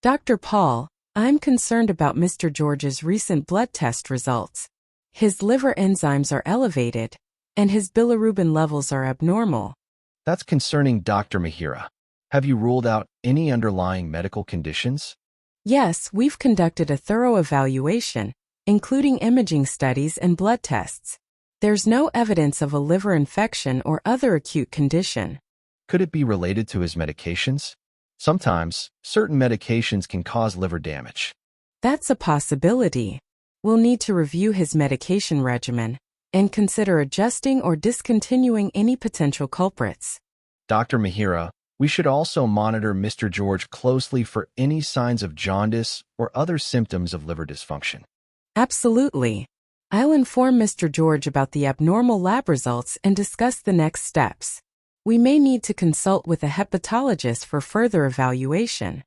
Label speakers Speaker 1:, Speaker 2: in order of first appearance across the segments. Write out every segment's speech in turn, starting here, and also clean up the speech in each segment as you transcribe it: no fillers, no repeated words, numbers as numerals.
Speaker 1: Dr. Paul, I'm concerned about Mr. George's recent blood test results. His liver enzymes are elevated, and his bilirubin levels are abnormal.
Speaker 2: That's concerning, Dr. Mihira. Have you ruled out any underlying medical conditions?
Speaker 1: Yes, we've conducted a thorough evaluation, including imaging studies and blood tests. There's no evidence of a liver infection or other acute condition.
Speaker 2: Could it be related to his medications? Sometimes, certain medications can cause liver damage.
Speaker 1: That's a possibility. We'll need to review his medication regimen and consider adjusting or discontinuing any potential culprits.
Speaker 2: Dr. Mihira, we should also monitor Mr. George closely for any signs of jaundice or other symptoms of liver dysfunction.
Speaker 1: Absolutely. I'll inform Mr. George about the abnormal lab results and discuss the next steps. We may need to consult with a hepatologist for further evaluation.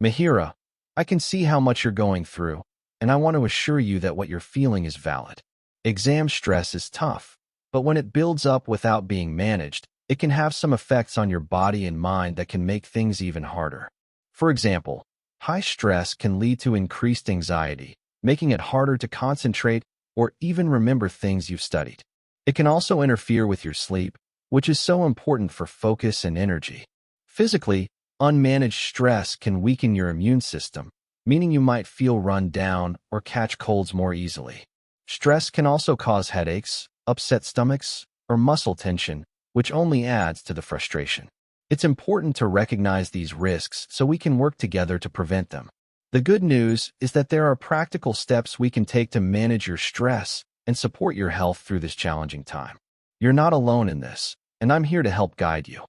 Speaker 2: Mihira, I can see how much you're going through, and I want to assure you that what you're feeling is valid. Exam stress is tough, but when it builds up without being managed, it can have some effects on your body and mind that can make things even harder. For example, high stress can lead to increased anxiety, making it harder to concentrate or even remember things you've studied. It can also interfere with your sleep, which is so important for focus and energy. Physically, unmanaged stress can weaken your immune system, meaning you might feel run down or catch colds more easily. Stress can also cause headaches, upset stomachs, or muscle tension, which only adds to the frustration. It's important to recognize these risks so we can work together to prevent them. The good news is that there are practical steps we can take to manage your stress and support your health through this challenging time. You're not alone in this, and I'm here to help guide you.